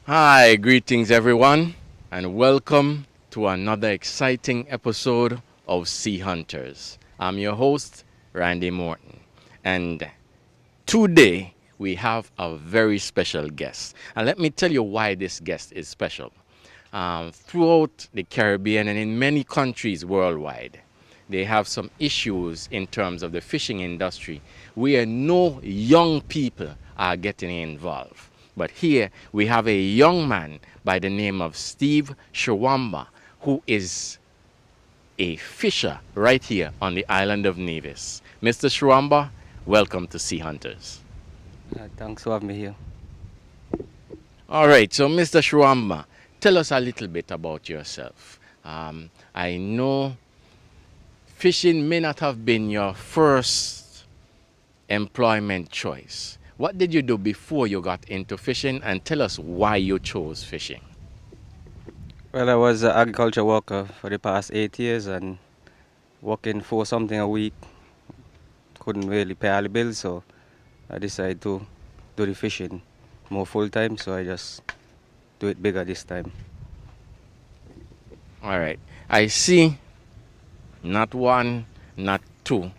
Hi, greetings everyone, and welcome to another exciting episode of Sea Hunters. I'm your host, Randy Morton, and today we have a very special guest. And let me tell you why this guest is special. Throughout the Caribbean and in many countries worldwide, they have some issues in terms of the fishing industry where no young people are getting involved. But here we have a young man by the name of Steve Shawamba, who is a fisher right here on the island of Nevis. Mr. Shawamba, welcome to Sea Hunters. Thanks for having me here. All right, so Mr. Shawamba, tell us a little bit about yourself. I know fishing may not have been your first employment choice. What did you do before you got into fishing, and tell us why you chose fishing? Well, I was an agriculture worker for the past 8 years and working for something a week. Couldn't really pay all the bills, so I decided to do the fishing more full time. So I just do it bigger this time. All right, I see not one, not two,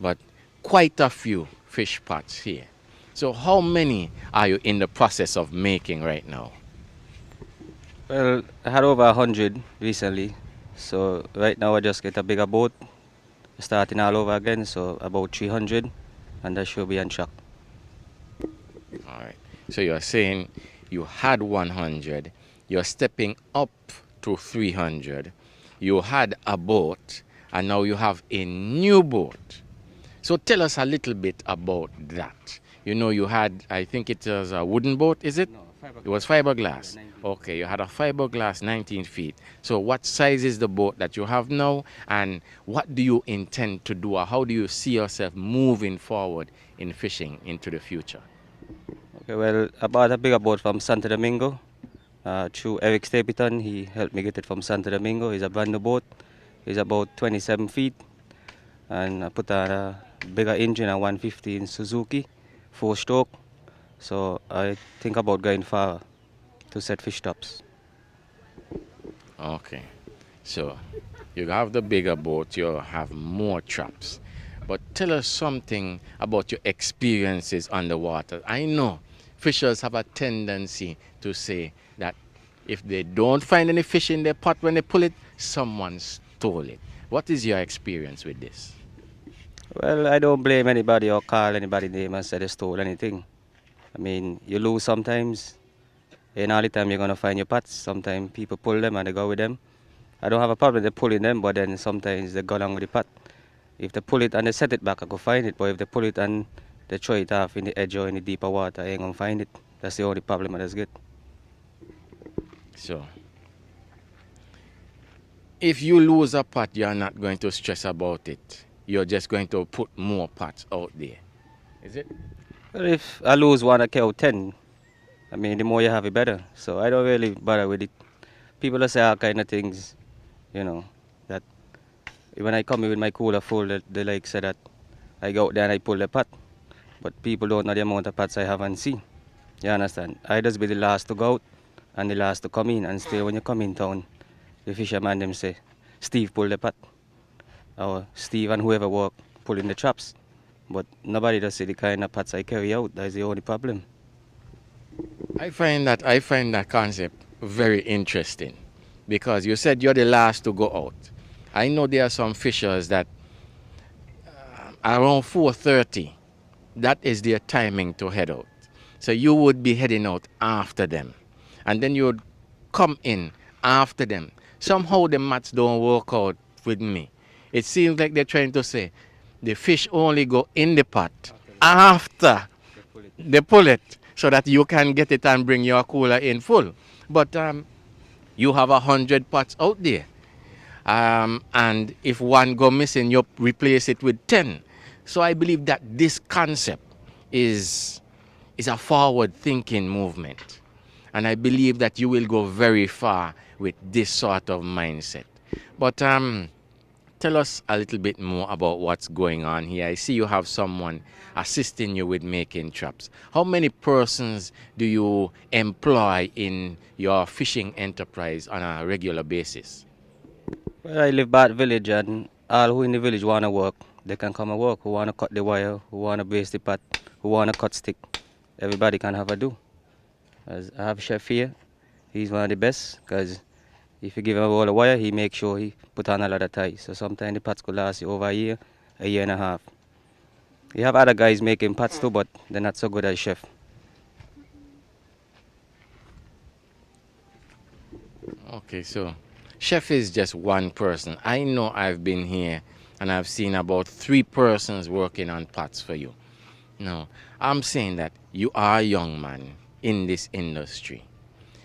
but quite a few fish pots here. So, how many are you in the process of making right now? Well, I had over 100 recently, so right now I just get a bigger boat, starting all over again. So about 300, and that should be on track. All right. So you're saying you had 100, you're stepping up to 300, you had a boat, and now you have a new boat. So tell us a little bit about that. You know, you had, I think it was a wooden boat, is it? No, It was fiberglass. Yeah, fiberglass. 19. Okay, you had a fiberglass 19 feet. So what size is the boat that you have now, and what do you intend to do, or how do you see yourself moving forward in fishing into the future? Okay, well, I bought a bigger boat from Santo Domingo. Through Eric Stapleton. He helped me get it from Santo Domingo. It's a brand new boat. It's about 27 feet. And I put on a bigger engine, a 115 Suzuki, 4 stroke. So I think about going far to set fish tops. Okay. So you have the bigger boat, you have more traps. But tell us something about your experiences underwater. I know fishers have a tendency to say that if they don't find any fish in their pot when they pull it, someone stole it. What is your experience with this? Well, I don't blame anybody or call anybody name and say they stole anything. I mean, you lose sometimes. And all the time you're gonna find your pots. Sometimes people pull them and they go with them. I don't have a problem with they pulling them, but then sometimes they go along with the pot. If they pull it and they set it back, I go find it. But if they pull it and they throw it off in the edge or in the deeper water, I ain't gonna find it. That's the only problem I just get. So if you lose a pot, you're not going to stress about it. You're just going to put more pots out there. Is it? But if I lose one, I count 10. I mean, the more you have, the better. So I don't really bother with it. People that say all kind of things, you know, that when I come in with my cooler full, they like say that I go out there and I pull the pot. But people don't know the amount of pots I have and see. You understand? I just be the last to go out and the last to come in. And still, when you come in town, the fisherman them say, Steve pull the pot. Or Steve and whoever work pulling the traps. But nobody does see the kind of pots I carry out. That's the only problem. I find that concept very interesting because you said you're the last to go out. I know there are some fishers that around 4:30, that is their timing to head out. So you would be heading out after them, and then you would come in after them. Somehow the maths don't work out with me. It seems like they're trying to say the fish only go in the pot after They pull it. they pull it so that you can get it and bring your cooler in full. But you have 100 pots out there. And if one go missing, you replace it with 10. So I believe that this concept is, is a forward thinking movement. And I believe that you will go very far with this sort of mindset. But Tell us a little bit more about what's going on here. I see you have someone assisting you with making traps. How many persons do you employ in your fishing enterprise on a regular basis? Well, I live Bath Village, and all who in the village want to work, they can come and work. Who want to cut the wire, who want to brace the pot, who want to cut stick. Everybody can have a do. As I have chef here, he's one of the best, because if you give him a roll of wire, he makes sure he put on a lot of ties. So sometimes the pots could last you over a year and a half. You have other guys making pots too, but they're not so good as chef. Okay, so chef is just one person. I know I've been here and I've seen about 3 persons working on pots for you. No, I'm saying that you are a young man in this industry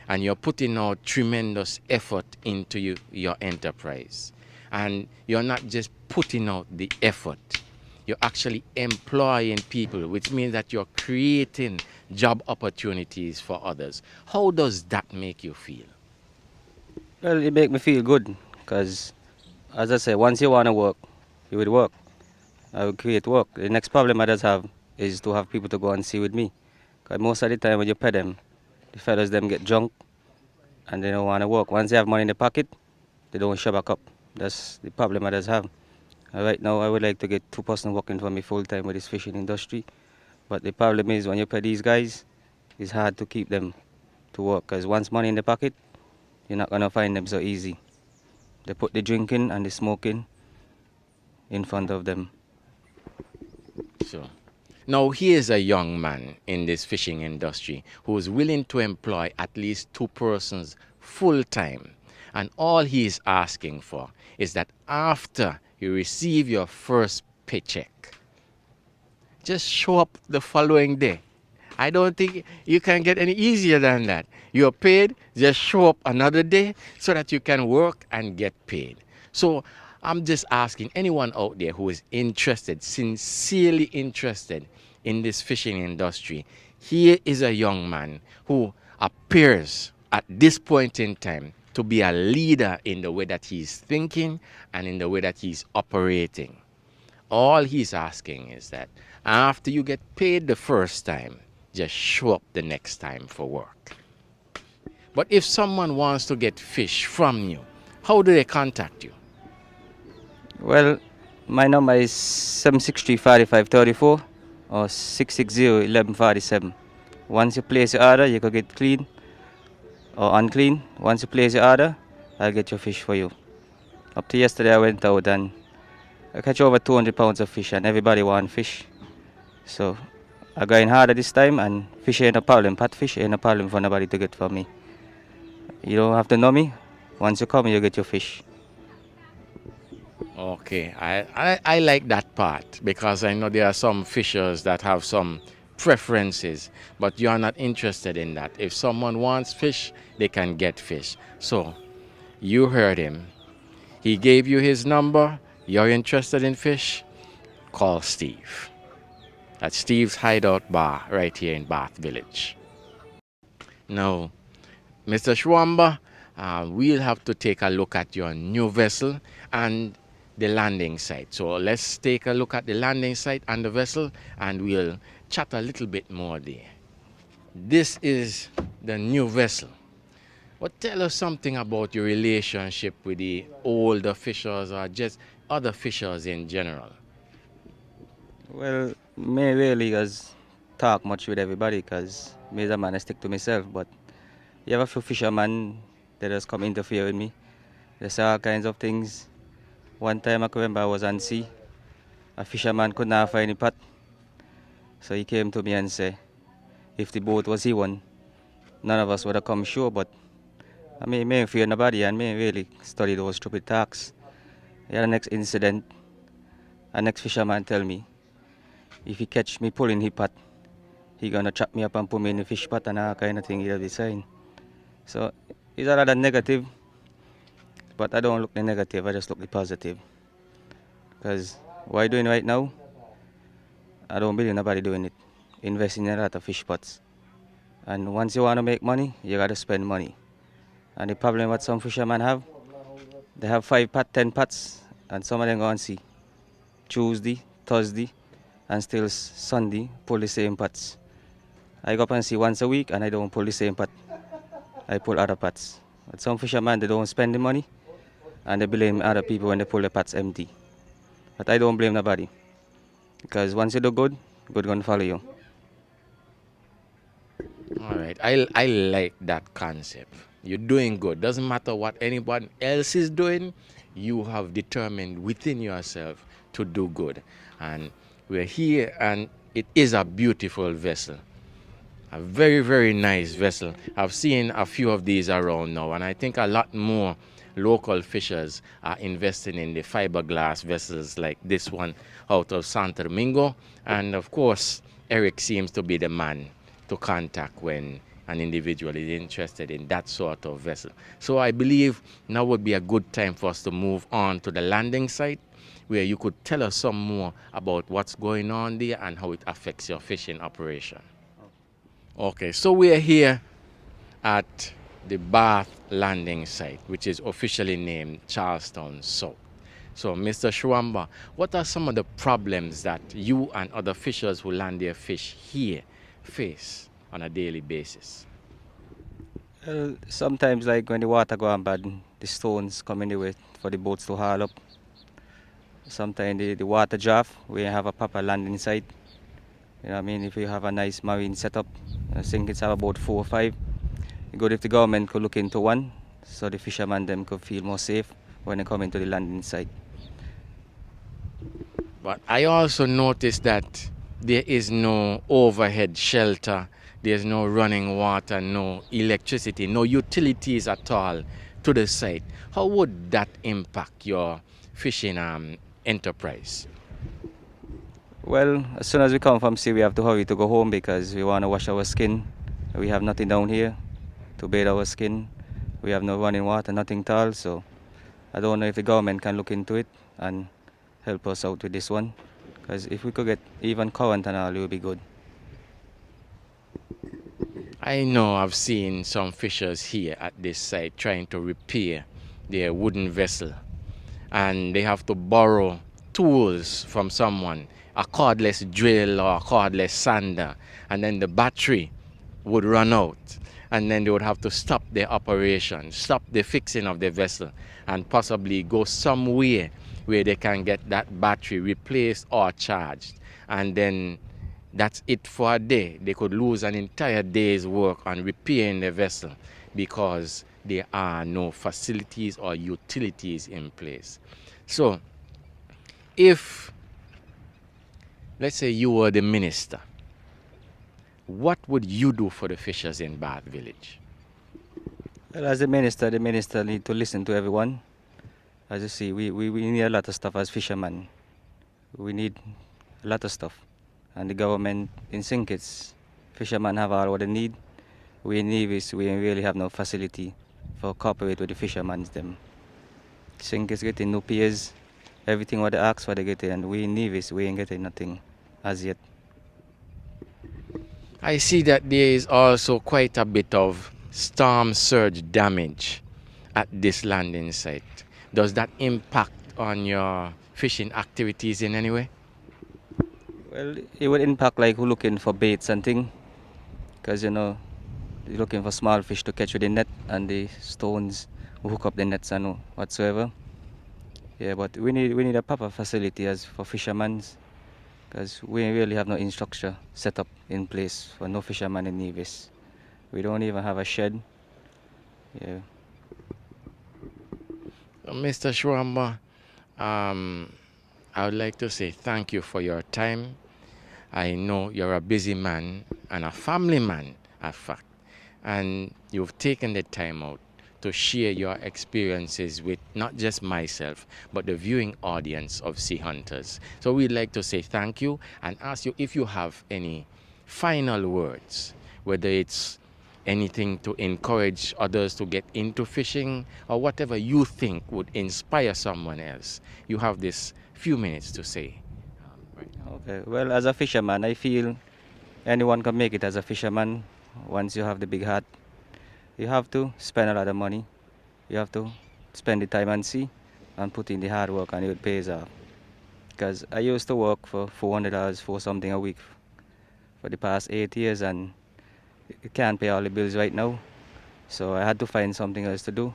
and you're putting out tremendous effort into your enterprise. And you're not just putting out the effort, you're actually employing people, which means that you're creating job opportunities for others. How does that make you feel? Well, it make me feel good, because as I say, once you want to work, you would work. I will create work. The next problem I just have is to have people to go and see with me. Because most of the time when you pay them, the fellas them get drunk and they don't want to work. Once they have money in the pocket, they don't show back up. That's the problem I just have. Right now, I would like to get 2 persons working for me full time with this fishing industry. But the problem is when you pay these guys, it's hard to keep them to work. Because once money in the pocket, you're not going to find them so easy. They put the drinking and the smoking in front of them. So now here's a young man in this fishing industry who is willing to employ at least 2 persons full time. And all he is asking for is that after you receive your first paycheck, just show up the following day. I don't think you can get any easier than that. You're paid, just show up another day so that you can work and get paid. So I'm just asking anyone out there who is interested, sincerely interested in this fishing industry, here is a young man who appears at this point in time to be a leader in the way that he's thinking and in the way that he's operating. All he's asking is that after you get paid the first time, just show up the next time for work. But if someone wants to get fish from you, how do they contact you? Well, my number is 763-4534 or 660-1147. Once you place your order, you could get clean or unclean. Once you place your order, I'll get your fish for you. Up to yesterday, I went out and I catch over 200 pounds of fish, and everybody want fish. So I going harder this time, and fish ain't a problem. Pat fish ain't a problem for nobody to get for me. You don't have to know me. Once you come, you get your fish. Okay, I like that part because I know there are some fishers that have some preferences, but you are not interested in that. If someone wants fish, they can get fish. So you heard him. He gave you his number. You're interested in fish? Call Steve. That's Steve's Hideout Bar right here in Bath Village. Now, Mr. Shwamba, we'll have to take a look at your new vessel and the landing site. So let's take a look at the landing site and the vessel, and we'll chat a little bit more there. This is the new vessel. But tell us something about your relationship with the older fishers or just other fishers in general. Well, me really has talk much with everybody, because me as a man I stick to myself. But you have a few fishermen that just come interfere with me. They say all kinds of things. One time I can remember I was on sea. A fisherman could not find a pot. So he came to me and said, if the boat was he one, none of us would have come ashore. But I mean, me ain't fear nobody, and me really study those stupid talks. Yeah, the next incident, a next fisherman tell me, if he catch me pulling his pot, he gonna trap me up and put me in the fish pot and all kind of thing he'll be saying. So it's a lot of negative, but I don't look the negative, I just look the positive. Because what I doing right now, I don't believe nobody doing it. Investing in a lot of fish pots. And once you want to make money, you gotta spend money. And the problem what some fishermen have, they have 5 pots, 10 pots, and some of them go and see Tuesday, Thursday, and still Sunday pull the same pots. I go up and see once a week, and I don't pull the same pot. I pull other pots. But some fishermen, they don't spend the money, and they blame other people when they pull the pots empty. But I don't blame nobody, because once you do good, good gonna follow you. All right. I like that concept. You're doing good. Doesn't matter what anyone else is doing, you have determined within yourself to do good. And we're here, and it is a beautiful vessel. A very, very nice vessel. I've seen a few of these around now, and I think a lot more local fishers are investing in the fiberglass vessels like this one out of Santo Domingo. And of course, Eric seems to be the man to contact when an individual is interested in that sort of vessel. So I believe now would be a good time for us to move on to the landing site, where you could tell us some more about what's going on there and how it affects your fishing operation. Okay, so we are here at the Bath landing site, which is officially named Charlestown South. So, Mr. Shwamba, what are some of the problems that you and other fishers who land their fish here face on a daily basis? Well, sometimes, like when the water go on bad, the stones come in the way for the boats to haul up. Sometimes the water draft, we have a proper landing site. You know what I mean? If you have a nice marine setup, I think it's have about 4 or 5. Good if the government could look into one, so the fishermen them could feel more safe when they come into the landing site. But I also noticed that there is no overhead shelter, there's no running water, no electricity, no utilities at all to the site. How would that impact your fishing enterprise? Well, as soon as we come from sea, we have to hurry to go home because we want to wash our skin. We have nothing down here to bathe our skin. We have no running water, nothing at all. So I don't know if the government can look into it and help us out with this one. Because if we could get even current and all, it would be good. I know I've seen some fishers here at this site trying to repair their wooden vessel, and they have to borrow tools from someone, a cordless drill or a cordless sander, and then the battery would run out, and then they would have to stop their operation, stop the fixing of the vessel, and possibly go somewhere where they can get that battery replaced or charged, and then that's it for a day. They could lose an entire day's work on repairing the vessel because there are no facilities or utilities in place. So if, let's say, you were the minister, what would you do for the fishers in Bath Village? Well, as the minister need to listen to everyone. As you see, we need a lot of stuff as fishermen. We need a lot of stuff. And the government in St. Kitts, fishermen have all what they need. We in Nevis, we really have no facility for cooperate with the fishermen them. St. Kitts getting no piers, everything what they ask for they get it, and we in Nevis, we ain't getting nothing as yet. I see that there is also quite a bit of storm surge damage at this landing site. Does that impact on your fishing activities in any way? Well, it would impact like who looking for baits and thing, because you know, you're looking for small fish to catch with the net and the stones who hook up the nets and whatsoever. Yeah, but we need a proper facility as for fishermen, because we really have no infrastructure set up in place for no fishermen in Nevis. We don't even have a shed. Yeah. Mr. Shwamba, I would like to say thank you for your time. I know you're a busy man and a family man, in fact, and you've taken the time out to share your experiences with not just myself, but the viewing audience of Sea Hunters. So we'd like to say thank you and ask you if you have any final words, whether it's anything to encourage others to get into fishing or whatever you think would inspire someone else. You have this few minutes to say. Okay. Well, as a fisherman, I feel anyone can make it as a fisherman once you have the big heart. You have to spend a lot of money. You have to spend the time and sea. and put in the hard work, and it pays off. Because I used to work for $400 for something a week for the past 8 years, and it can't pay all the bills right now. So I had to find something else to do.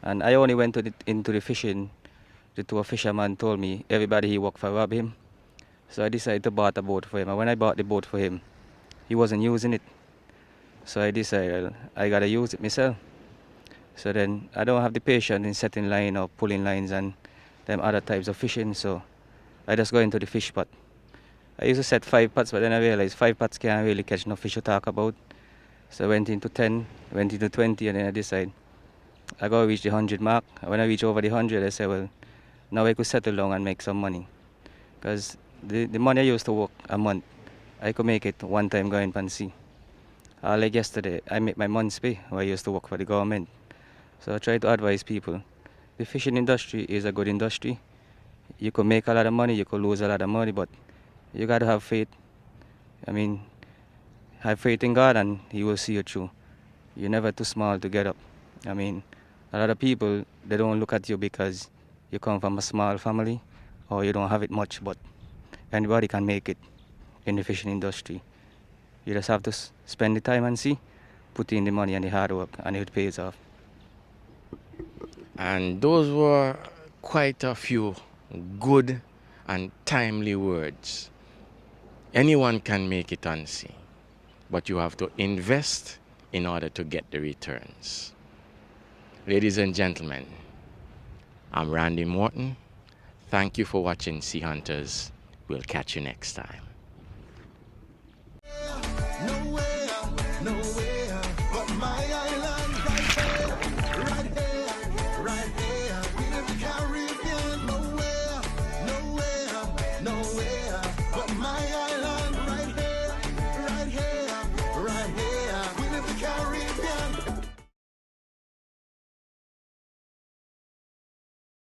And I only went into the fishing to a fisherman told me everybody he worked for robbed him. So I decided to buy a boat for him. And when I bought the boat for him, he wasn't using it. So I decided, well, I gotta use it myself. So then I don't have the patience in setting line or pulling lines and them other types of fishing. So I just go into the fish pot. I used to set 5 pots, but then I realized 5 pots can't really catch no fish to talk about. So I went into 10, went into 20, and then I decided I gotta reach the 100 mark. And when I reach over the 100, I said, well, now I could settle down and make some money. Because the money I used to work a month, I could make it one time going and see. Like yesterday, I make my month's pay where I used to work for the government. So I try to advise people. The fishing industry is a good industry. You could make a lot of money, you could lose a lot of money, but you gotta have faith. I mean, have faith in God and He will see you through. You're never too small to get up. I mean, a lot of people, they don't look at you because you come from a small family or you don't have it much, but anybody can make it in the fishing industry. You just have to spend the time and see, put in the money and the hard work, and it pays off. And those were quite a few good and timely words. Anyone can make it on sea, but you have to invest in order to get the returns. Ladies and gentlemen, I'm Randy Morton. Thank you for watching Sea Hunters. We'll catch you next time.